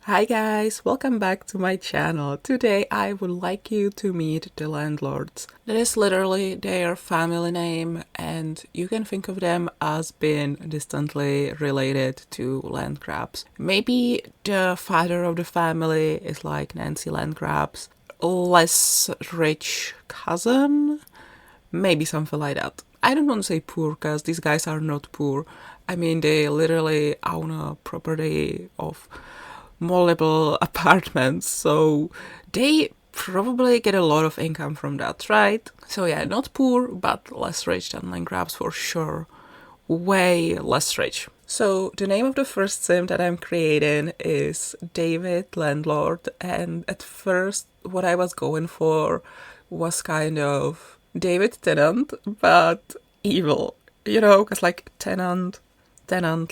Hi guys, welcome back to my channel. Today I would like you to meet the landlords. That is literally their family name, and you can think of them as being distantly related to land grabs. Maybe the father of the family is like Nancy Landgrab's less rich cousin, maybe something like that. I don't want to say poor because these guys are not poor. I mean, they literally own a property of multiple apartments, so they probably get a lot of income from that, right? So yeah, not poor, but less rich than Landgrabs for sure. Way less rich. So the name of the first sim that I'm creating is David Landlord, and at first what I was going for was kind of David Tenant, but evil, because like tenant,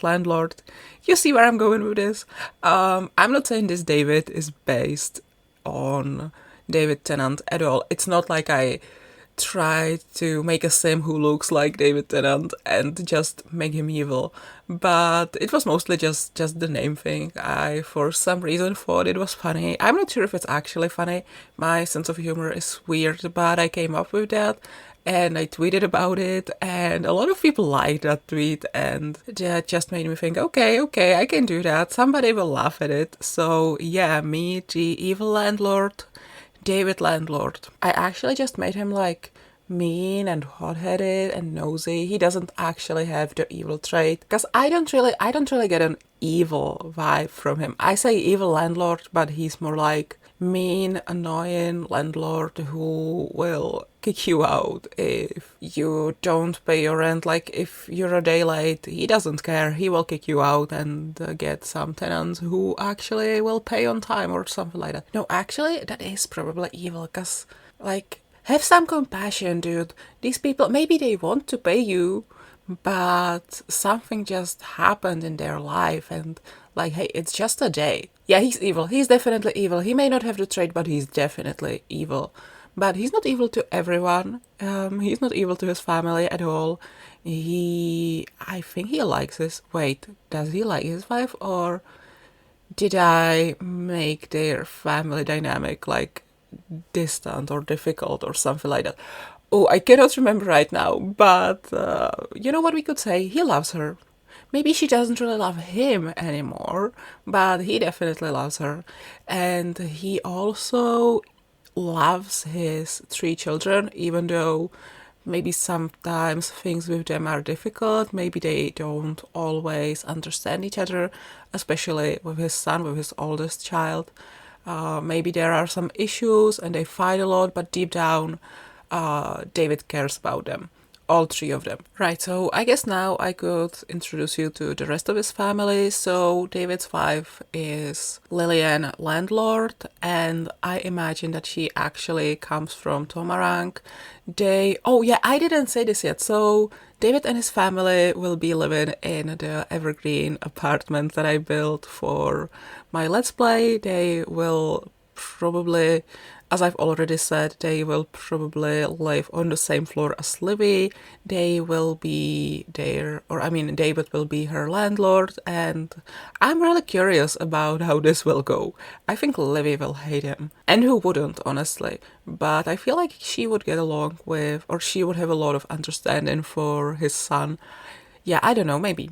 landlord. You see where I'm going with this? I'm not saying this David is based on David Tennant at all. It's not like I try to make a sim who looks like David Tennant and just make him evil. But it was mostly just the name thing. I, for some reason, thought it was funny. I'm not sure if it's actually funny. My sense of humor is weird, but I came up with that and I tweeted about it, and a lot of people liked that tweet, and that just made me think, okay, I can do that. Somebody will laugh at it. So yeah, me, the evil landlord, David Landlord. I actually just made him like mean and hot-headed and nosy. He doesn't actually have the evil trait, because I don't really get an evil vibe from him. I say evil landlord, but he's more like mean, annoying landlord who will kick you out if you don't pay your rent. Like if you're a day late, he doesn't care. He will kick you out and get some tenants who actually will pay on time or something like that. No, actually, that is probably evil, because like, have some compassion, dude. These people, maybe they want to pay you, but something just happened in their life, and like, hey, it's just a day. Yeah, he's evil. He's definitely evil. He may not have the trait, but he's definitely evil. But he's not evil to everyone. He's not evil to his family at all. I think he likes his, wait, does he like his wife, or did I make their family dynamic like distant or difficult or something like that? Oh, I cannot remember right now, but you know what we could say? He loves her. Maybe she doesn't really love him anymore, but he definitely loves her. And he also loves his 3 children, even though maybe sometimes things with them are difficult. Maybe they don't always understand each other, especially with his son, with his oldest child. Maybe there are some issues and they fight a lot, but deep down, David cares about them. All 3 of them. Right, so I guess now I could introduce you to the rest of his family. So David's wife is Lillian Landlord, and I imagine that she actually comes from Tomarang. Oh yeah, I didn't say this yet. So David and his family will be living in the evergreen apartment that I built for my Let's Play. They will probably, as I've already said, they will probably live on the same floor as Livy. They will be there, or I mean, David will be her landlord, and I'm really curious about how this will go. I think Livy will hate him, and who wouldn't, honestly, but I feel like she would get along with, or she would have a lot of understanding for his son. Yeah, I don't know, maybe.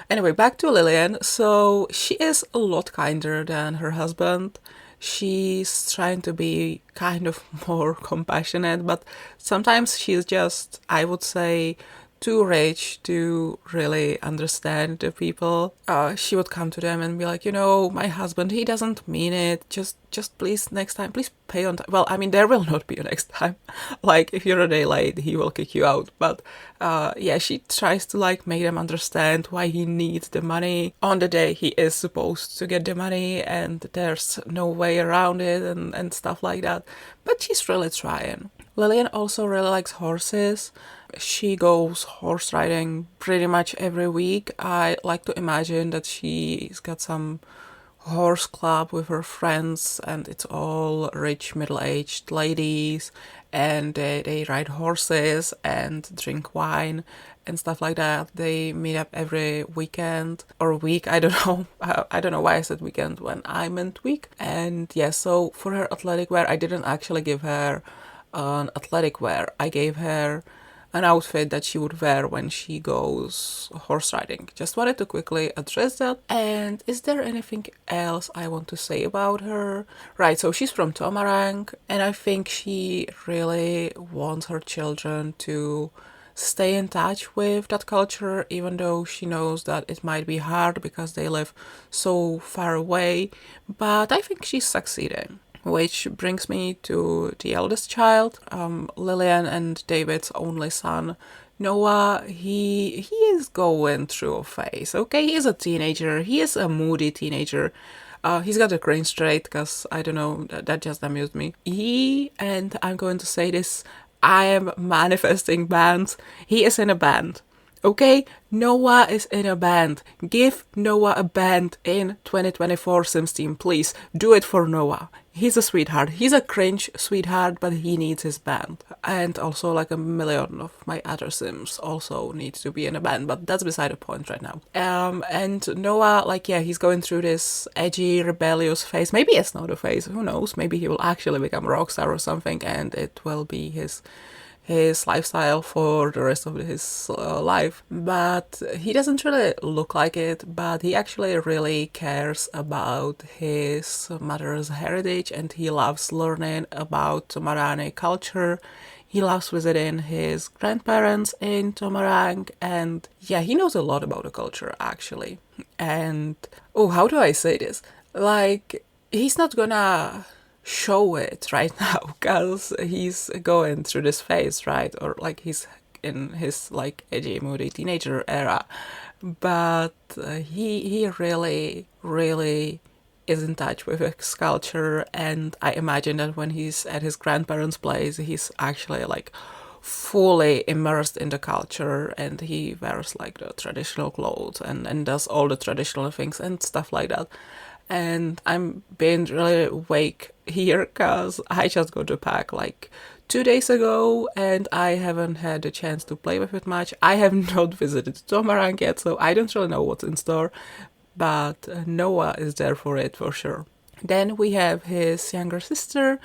Anyway, back to Lillian. So she is a lot kinder than her husband. She's trying to be kind of more compassionate, but sometimes she's just, I would say, too rich to really understand the people. She would come to them and be like, my husband, he doesn't mean it. Just please next time, please pay on time. Well, I mean, there will not be a next time. Like, if you're a day late, he will kick you out. But yeah, she tries to like make them understand why he needs the money on the day he is supposed to get the money, and there's no way around it, and stuff like that. But she's really trying. Lillian also really likes horses. She goes horse riding pretty much every week. I like to imagine that she's got some horse club with her friends, and it's all rich middle-aged ladies, and they ride horses and drink wine and stuff like that. They meet up every weekend or week. I don't know. I don't know why I said weekend when I meant week. And yeah, so for her athletic wear, I didn't actually give her an athletic wear. I gave her an outfit that she would wear when she goes horse riding. Just wanted to quickly address that. And is there anything else I want to say about her? Right, so she's from Tomarang, and I think she really wants her children to stay in touch with that culture, even though she knows that it might be hard because they live so far away. But I think she's succeeding. Which brings me to the eldest child, Lillian and David's only son, Noah. He is going through a phase, okay? He is a teenager. He is a moody teenager. He's got a cringe trait, because, I don't know, that just amused me. And I'm going to say this, I am manifesting bands. He is in a band. Okay, Noah is in a band. Give Noah a band in 2024 Sims team, please. Do it for Noah. He's a sweetheart. He's a cringe sweetheart, but he needs his band. And also like a million of my other Sims also need to be in a band, but that's beside the point right now. And Noah, like, yeah, he's going through this edgy, rebellious phase. Maybe it's not a phase, who knows? Maybe he will actually become a rock star or something, and it will be his lifestyle for the rest of his life. But he doesn't really look like it, but he actually really cares about his mother's heritage, and he loves learning about Tomarani culture. He loves visiting his grandparents in Tomarang, and yeah, he knows a lot about the culture actually. And oh, how do I say this? Like, he's not gonna show it right now because he's going through this phase, right? Or like he's in his like edgy, moody teenager era, but he really is in touch with his culture. And I imagine that when he's at his grandparents' place, he's actually like fully immersed in the culture, and he wears like the traditional clothes and does all the traditional things and stuff like that. And I'm being really awake here because I just got the pack like 2 days ago, and I haven't had the chance to play with it much. I have not visited Tomarang yet, so I don't really know what's in store, but Noah is there for it for sure. Then we have his younger sister,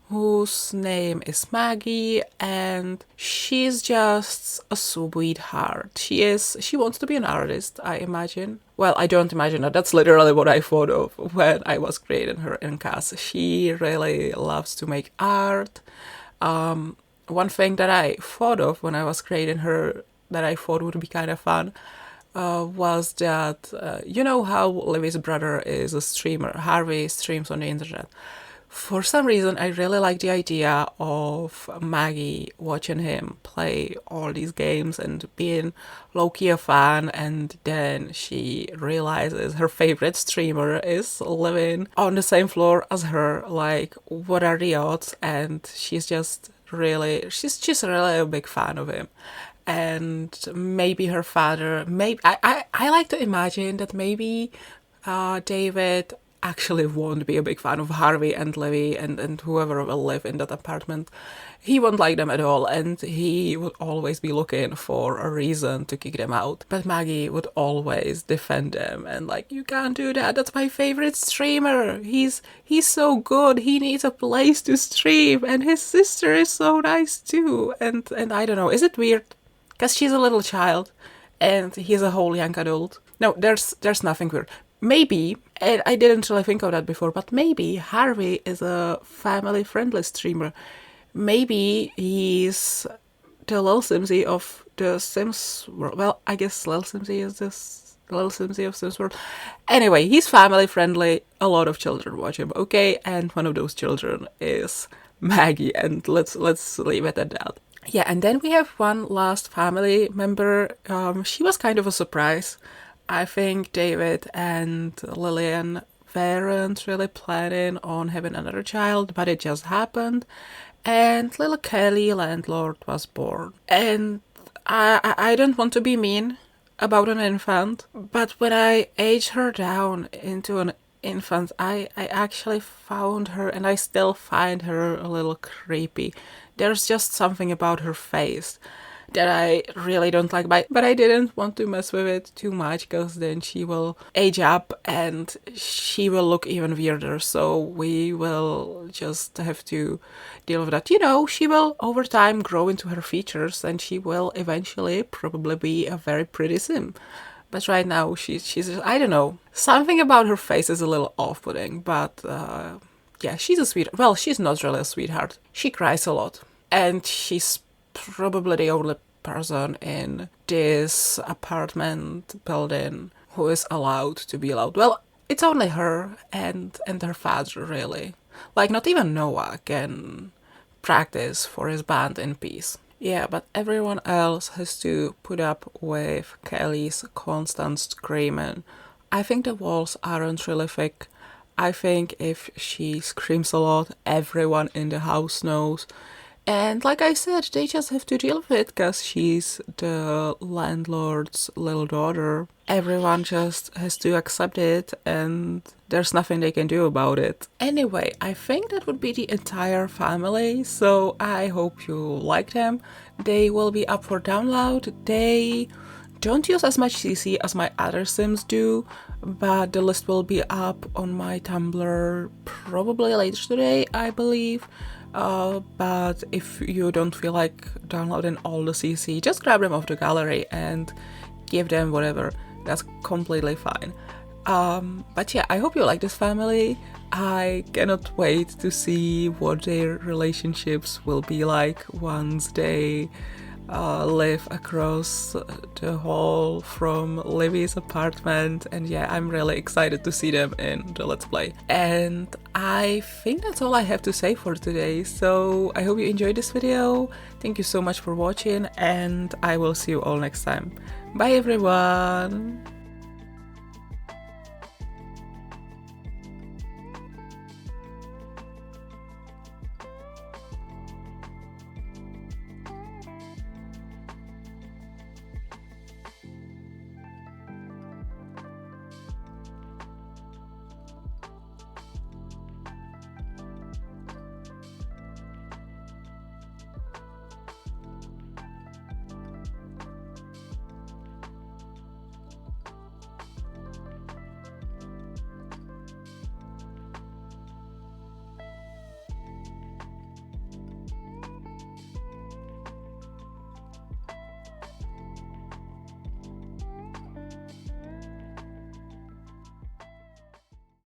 whose name is Maggie, and she's just a sweetheart. She wants to be an artist, I imagine. Well, I don't imagine that. That's literally what I thought of when I was creating her in CAS. She really loves to make art. One thing that I thought of when I was creating her that I thought would be kind of fun was that, you know how Livy's brother is a streamer. Harvey streams on the internet. For some reason, I really like the idea of Maggie watching him play all these games and being low-key a fan, and then she realizes her favorite streamer is living on the same floor as her. Like, what are the odds? And she's really a big fan of him. And maybe her father, maybe I like to imagine that maybe David actually won't be a big fan of Harvey and Livy and whoever will live in that apartment. He won't like them at all, and he would always be looking for a reason to kick them out. But Maggie would always defend them and like, you can't do that, that's my favorite streamer. He's so good, he needs a place to stream, and his sister is so nice too. And I don't know, is it weird? Because she's a little child and he's a whole young adult. No, there's nothing weird. Maybe, and I didn't really think of that before, but maybe Harvey is a family-friendly streamer. Maybe he's the Lil Simsy of the Sims world. Well, I guess Lil Simsy is this Lil Simsy of Sims world. Anyway, he's family-friendly. A lot of children watch him, okay? And one of those children is Maggie, and let's leave it at that. Yeah, and then we have one last family member. She was kind of a surprise. I think David and Lillian weren't really planning on having another child, but it just happened, and little Kelly Landlord was born. And I don't want to be mean about an infant, but when I aged her down into an infant, I actually found her, and I still find her a little creepy. There's just something about her face that I really don't like, but I didn't want to mess with it too much because then she will age up and she will look even weirder, so we will just have to deal with that. You know, she will over time grow into her features and she will eventually probably be a very pretty sim. But right now, she's I don't know. Something about her face is a little off-putting, but yeah, she's a sweetheart. Well, she's not really a sweetheart. She cries a lot. And she's probably the only person in this apartment building who is allowed to be loud. Well, it's only her and her father, really. Like, not even Noah can practice for his band in peace. Yeah, but everyone else has to put up with Kelly's constant screaming. I think the walls aren't really thick. I think if she screams a lot, everyone in the house knows. And like I said, they just have to deal with it because she's the landlord's little daughter. Everyone just has to accept it and there's nothing they can do about it. Anyway, I think that would be the entire family, so I hope you like them. They will be up for download. They don't use as much CC as my other sims do, but the list will be up on my Tumblr probably later today, I believe. But if you don't feel like downloading all the CC, just grab them off the gallery and give them whatever. That's completely fine. But yeah, I hope you like this family. I cannot wait to see what their relationships will be like once they live across the hall from Livy's apartment, and yeah, I'm really excited to see them in the Let's Play. And I think that's all I have to say for today, so I hope you enjoyed this video. Thank you so much for watching, and I will see you all next time. Bye everyone!